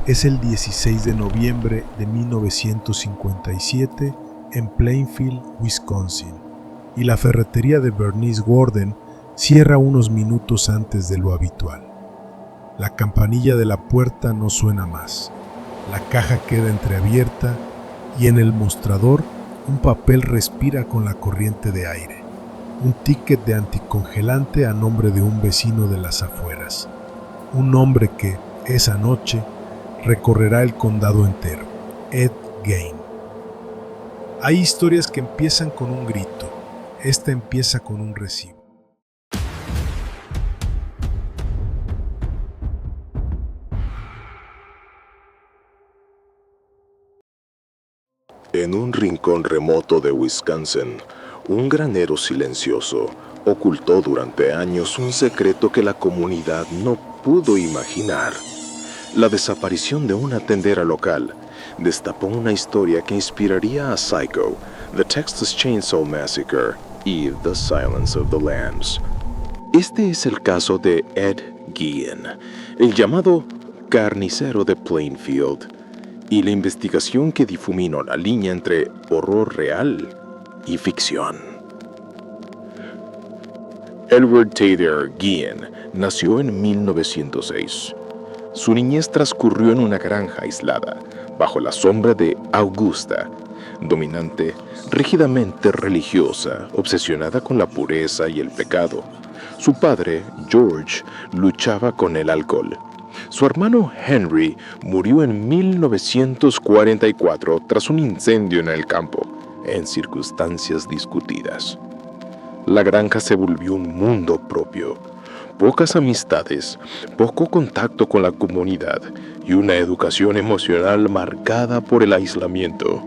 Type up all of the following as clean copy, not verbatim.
Es el 16 de noviembre de 1957 en Plainfield, Wisconsin, y la ferretería de Bernice Worden cierra unos minutos antes de lo habitual. La campanilla de la puerta no suena más. La caja queda entreabierta y en el mostrador un papel respira con la corriente de aire. Un ticket de anticongelante a nombre de un vecino de las afueras. Un hombre que, esa noche, recorrerá el condado entero. Ed Gein. Hay historias que empiezan con un grito. Esta empieza con un recibo. En un rincón remoto de Wisconsin, un granero silencioso ocultó durante años un secreto que la comunidad no pudo imaginar. La desaparición de una tendera local destapó una historia que inspiraría a Psycho, The Texas Chainsaw Massacre y The Silence of the Lambs. Este es el caso de Ed Gein, el llamado carnicero de Plainfield, y la investigación que difuminó la línea entre horror real y ficción. Edward Taylor Gein nació en 1906. Su niñez transcurrió en una granja aislada, bajo la sombra de Augusta, dominante, rígidamente religiosa, obsesionada con la pureza y el pecado. Su padre, George, luchaba con el alcohol. Su hermano Henry murió en 1944 tras un incendio en el campo, en circunstancias discutidas. La granja se volvió un mundo propio. Pocas amistades, poco contacto con la comunidad y una educación emocional marcada por el aislamiento.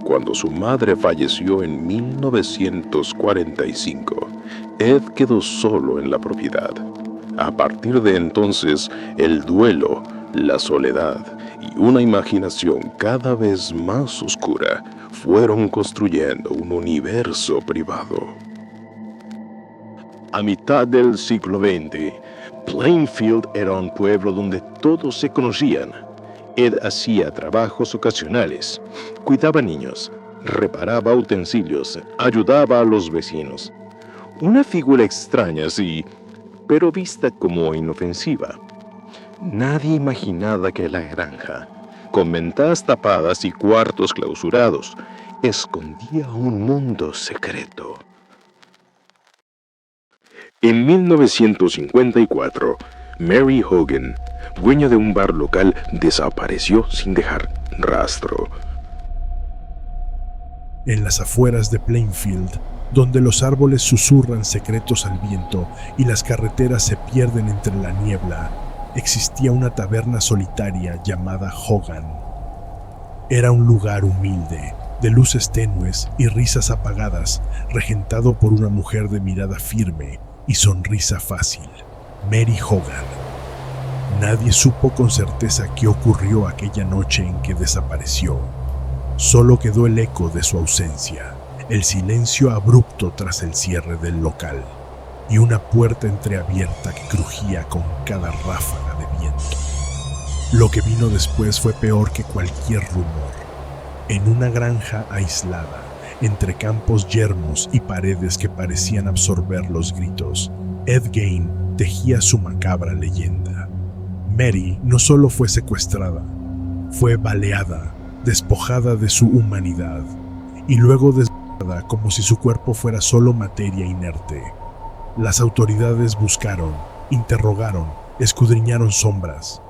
Cuando su madre falleció en 1945, Ed quedó solo en la propiedad. A partir de entonces, el duelo, la soledad y una imaginación cada vez más oscura fueron construyendo un universo privado. A mitad del siglo XX, Plainfield era un pueblo donde todos se conocían. Ed hacía trabajos ocasionales, cuidaba niños, reparaba utensilios, ayudaba a los vecinos. Una figura extraña, sí, pero vista como inofensiva. Nadie imaginaba que la granja, con ventanas tapadas y cuartos clausurados, escondía un mundo secreto. En 1954, Mary Hogan, dueña de un bar local, desapareció sin dejar rastro. En las afueras de Plainfield, donde los árboles susurran secretos al viento y las carreteras se pierden entre la niebla, existía una taberna solitaria llamada Hogan. Era un lugar humilde, de luces tenues y risas apagadas, regentado por una mujer de mirada firme y sonrisa fácil, Mary Hogan. Nadie supo con certeza qué ocurrió aquella noche en que desapareció. Solo quedó el eco de su ausencia, el silencio abrupto tras el cierre del local y una puerta entreabierta que crujía con cada ráfaga de viento. Lo que vino después fue peor que cualquier rumor. En una granja aislada, entre campos yermos y paredes que parecían absorber los gritos, Ed Gein tejía su macabra leyenda. Mary no solo fue secuestrada, fue baleada, despojada de su humanidad y luego desmayada como si su cuerpo fuera solo materia inerte. Las autoridades buscaron, interrogaron, escudriñaron sombras,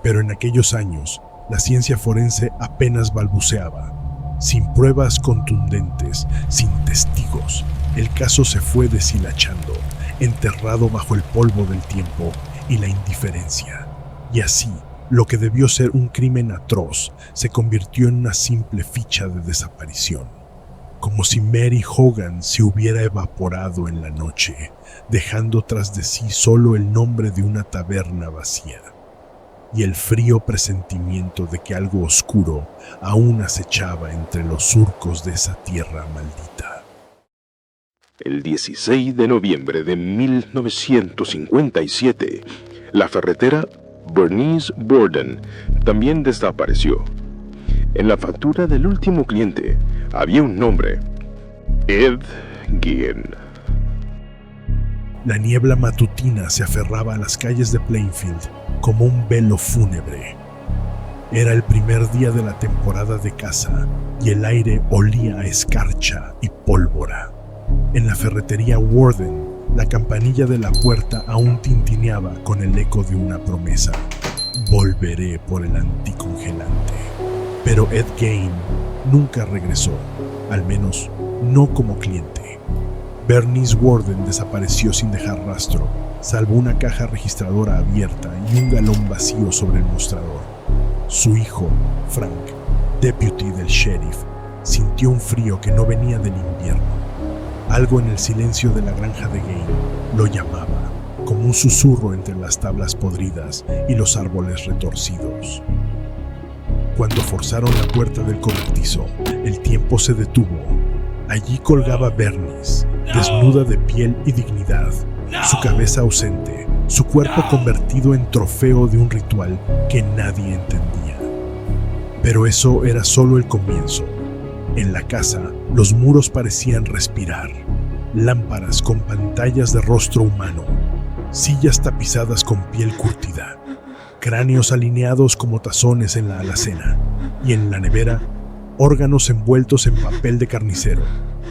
pero en aquellos años la ciencia forense apenas balbuceaba. Sin pruebas contundentes, sin testigos, el caso se fue deshilachando, enterrado bajo el polvo del tiempo y la indiferencia. Y así, lo que debió ser un crimen atroz se convirtió en una simple ficha de desaparición. Como si Mary Hogan se hubiera evaporado en la noche, dejando tras de sí solo el nombre de una taberna vacía y el frío presentimiento de que algo oscuro aún acechaba entre los surcos de esa tierra maldita. El 16 de noviembre de 1957, la ferretera Bernice Borden, también desapareció. En la factura del último cliente había un nombre: Ed Gein. La niebla matutina se aferraba a las calles de Plainfield como un velo fúnebre. Era el primer día de la temporada de caza y el aire olía a escarcha y pólvora. En la ferretería Warden, la campanilla de la puerta aún tintineaba con el eco de una promesa: volveré por el anticongelante. Pero Ed Gein nunca regresó, al menos no como cliente. Bernice Warden desapareció sin dejar rastro, salvo una caja registradora abierta y un galón vacío sobre el mostrador. Su hijo, Frank, deputy del sheriff, sintió un frío que no venía del invierno. Algo en el silencio de la granja de Gein lo llamaba, como un susurro entre las tablas podridas y los árboles retorcidos. Cuando forzaron la puerta del cobertizo, el tiempo se detuvo. Allí colgaba Bernice, desnuda de piel y dignidad, su cabeza ausente, su cuerpo convertido en trofeo de un ritual que nadie entendía. Pero eso era solo el comienzo. En la casa, los muros parecían respirar. Lámparas con pantallas de rostro humano, sillas tapizadas con piel curtida, cráneos alineados como tazones en la alacena, y en la nevera, órganos envueltos en papel de carnicero,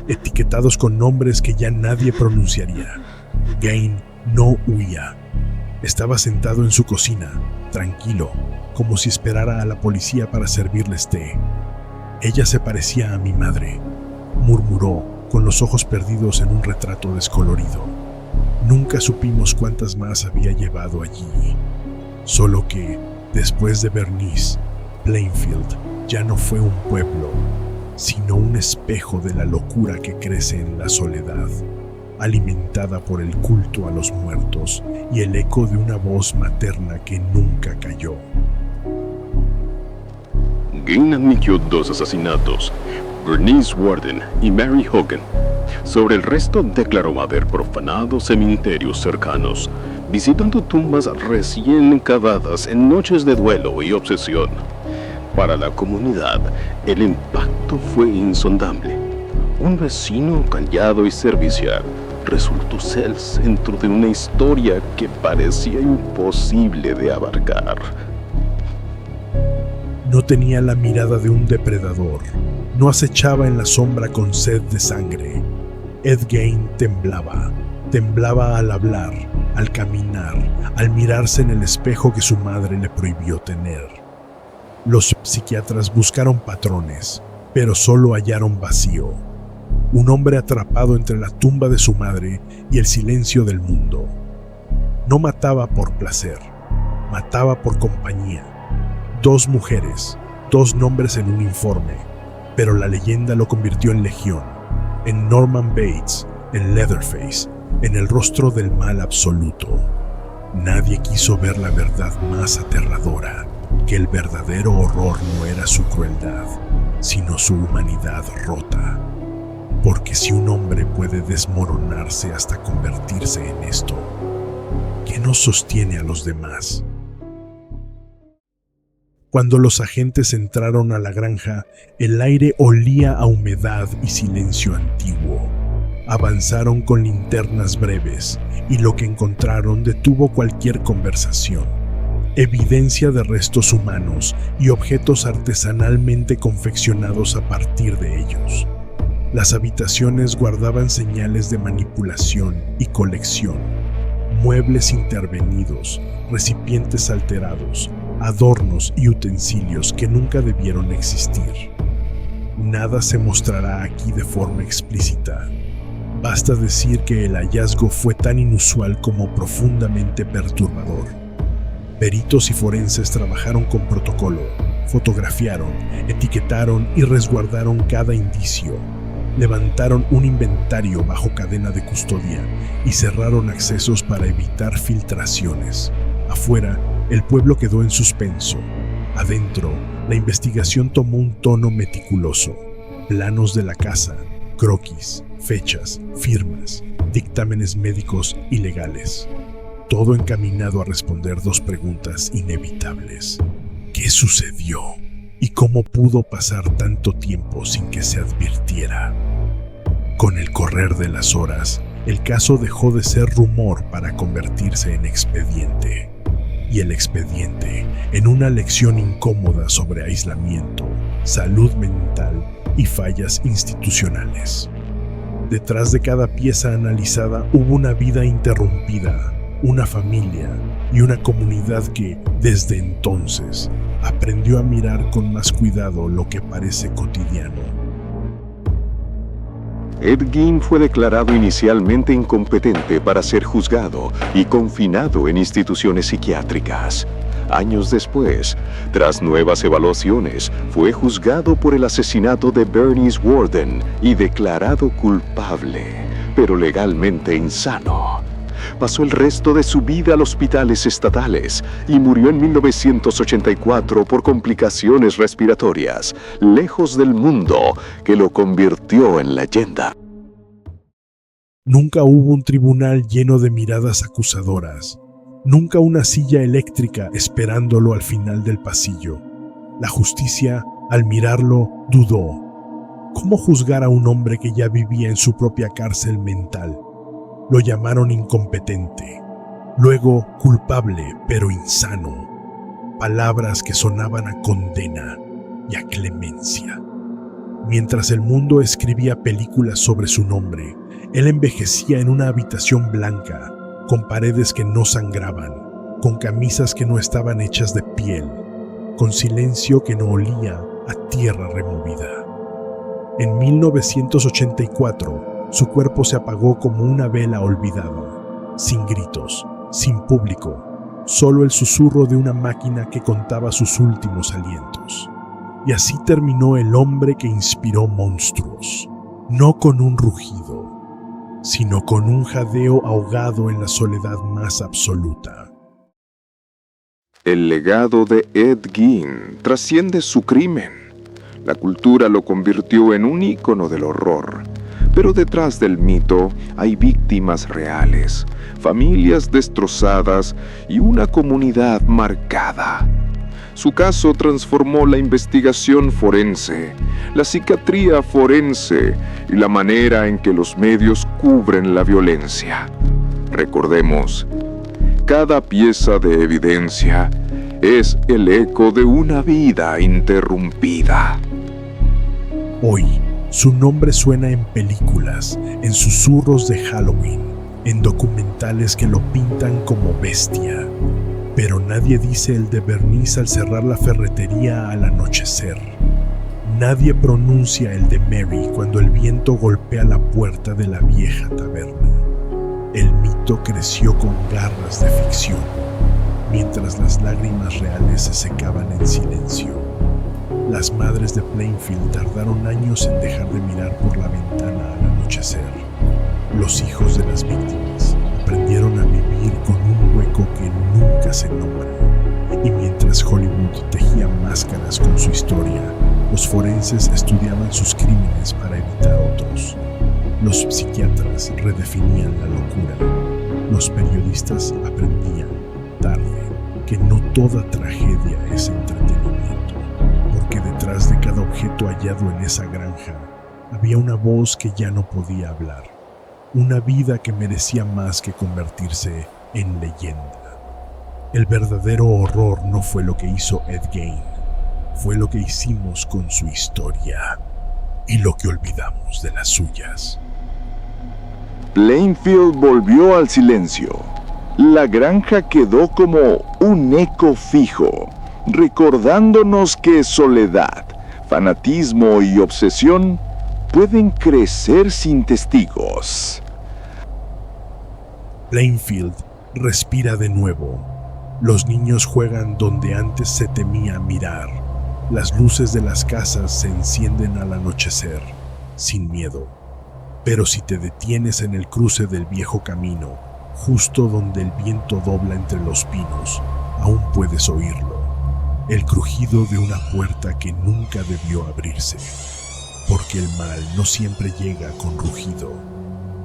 etiquetados con nombres que ya nadie pronunciaría. Gein no huía. Estaba sentado en su cocina, tranquilo, como si esperara a la policía para servirles té. Ella se parecía a mi madre, murmuró, con los ojos perdidos en un retrato descolorido. Nunca supimos cuántas más había llevado allí. Solo que, después de Bernice, Plainfield ya no fue un pueblo, sino un espejo de la locura que crece en la soledad, alimentada por el culto a los muertos y el eco de una voz materna que nunca cayó. Gein admitió 2 asesinatos, Bernice Warden y Mary Hogan. Sobre el resto declaró haber profanado cementerios cercanos, visitando tumbas recién cavadas en noches de duelo y obsesión. Para la comunidad, el impacto fue insondable. Un vecino callado y servicial resultó ser el centro de una historia que parecía imposible de abarcar. No tenía la mirada de un depredador, no acechaba en la sombra con sed de sangre. Ed Gein temblaba al hablar, al caminar, al mirarse en el espejo que su madre le prohibió tener. Los psiquiatras buscaron patrones, pero solo hallaron vacío. Un hombre atrapado entre la tumba de su madre y el silencio del mundo. No mataba por placer, mataba por compañía. 2 mujeres, 2 nombres en un informe, pero la leyenda lo convirtió en legión, en Norman Bates, en Leatherface, en el rostro del mal absoluto. Nadie quiso ver la verdad más aterradora, que el verdadero horror no era su crueldad, sino su humanidad rota. Porque si un hombre puede desmoronarse hasta convertirse en esto, ¿qué nos sostiene a los demás? Cuando los agentes entraron a la granja, el aire olía a humedad y silencio antiguo. Avanzaron con linternas breves y lo que encontraron detuvo cualquier conversación. Evidencia de restos humanos y objetos artesanalmente confeccionados a partir de ellos. Las habitaciones guardaban señales de manipulación y colección. Muebles intervenidos, recipientes alterados, adornos y utensilios que nunca debieron existir. Nada se mostrará aquí de forma explícita. Basta decir que el hallazgo fue tan inusual como profundamente perturbador. Peritos y forenses trabajaron con protocolo, fotografiaron, etiquetaron y resguardaron cada indicio. Levantaron un inventario bajo cadena de custodia y cerraron accesos para evitar filtraciones. Afuera, el pueblo quedó en suspenso. Adentro, la investigación tomó un tono meticuloso. Planos de la casa, croquis, fechas, firmas, dictámenes médicos y legales. todo encaminado a responder dos preguntas inevitables. ¿Qué sucedió? ¿Y cómo pudo pasar tanto tiempo sin que se advirtiera? Con el correr de las horas, el caso dejó de ser rumor para convertirse en expediente. Y el expediente en una lección incómoda sobre aislamiento, salud mental y fallas institucionales. Detrás de cada pieza analizada hubo una vida interrumpida, una familia y una comunidad que, desde entonces, aprendió a mirar con más cuidado lo que parece cotidiano. Ed Gein fue declarado inicialmente incompetente para ser juzgado y confinado en instituciones psiquiátricas. Años después, tras nuevas evaluaciones, fue juzgado por el asesinato de Bernice Worden y declarado culpable, pero legalmente insano. Pasó el resto de su vida en hospitales estatales y murió en 1984 por complicaciones respiratorias, lejos del mundo que lo convirtió en leyenda. Nunca hubo un tribunal lleno de miradas acusadoras. Nunca una silla eléctrica esperándolo al final del pasillo. La justicia, al mirarlo, dudó. ¿Cómo juzgar a un hombre que ya vivía en su propia cárcel mental? Lo llamaron incompetente, luego culpable pero insano, palabras que sonaban a condena y a clemencia. Mientras el mundo escribía películas sobre su nombre, él envejecía en una habitación blanca, con paredes que no sangraban, con camisas que no estaban hechas de piel, con silencio que no olía a tierra removida. En 1984, su cuerpo se apagó como una vela olvidada, sin gritos, sin público, solo el susurro de una máquina que contaba sus últimos alientos. Y así terminó el hombre que inspiró monstruos, no con un rugido, sino con un jadeo ahogado en la soledad más absoluta. El legado de Ed Gein trasciende su crimen. La cultura lo convirtió en un ícono del horror. Pero detrás del mito hay víctimas reales, familias destrozadas y una comunidad marcada. Su caso transformó la investigación forense, la psiquiatría forense y la manera en que los medios cubren la violencia. Recordemos, cada pieza de evidencia es el eco de una vida interrumpida. Hoy, su nombre suena en películas, en susurros de Halloween, en documentales que lo pintan como bestia. Pero nadie dice el de Bernice al cerrar la ferretería al anochecer. Nadie pronuncia el de Mary cuando el viento golpea la puerta de la vieja taberna. El mito creció con garras de ficción, mientras las lágrimas reales se secaban en silencio. Las madres de Plainfield tardaron años en dejar de mirar por la ventana al anochecer. Los hijos de las víctimas aprendieron a vivir con un hueco que nunca se nombra. Y mientras Hollywood tejía máscaras con su historia, los forenses estudiaban sus crímenes para evitar otros. Los psiquiatras redefinían la locura. Los periodistas aprendían, tarde, que no toda tragedia es entretenimiento. Porque detrás de cada objeto hallado en esa granja había una voz que ya no podía hablar, una vida que merecía más que convertirse en leyenda. El verdadero horror no fue lo que hizo Ed Gein, fue lo que hicimos con su historia y lo que olvidamos de las suyas. Plainfield volvió al silencio. La granja quedó como un eco fijo, recordándonos que soledad, fanatismo y obsesión pueden crecer sin testigos. Plainfield respira de nuevo. Los niños juegan donde antes se temía mirar. Las luces de las casas se encienden al anochecer, sin miedo. Pero si te detienes en el cruce del viejo camino, justo donde el viento dobla entre los pinos, aún puedes oírlo. El crujido de una puerta que nunca debió abrirse. Porque el mal no siempre llega con rugido.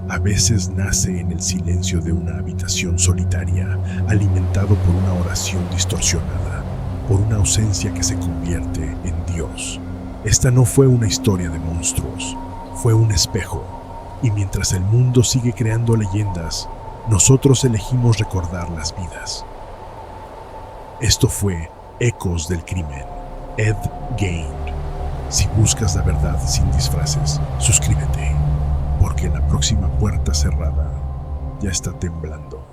A veces nace en el silencio de una habitación solitaria, alimentado por una oración distorsionada, por una ausencia que se convierte en Dios. Esta no fue una historia de monstruos, fue un espejo, y mientras el mundo sigue creando leyendas, nosotros elegimos recordar las vidas. Esto fue Ecos del Crimen, Ed Gein. Si buscas la verdad sin disfraces, suscríbete, porque la próxima puerta cerrada ya está temblando.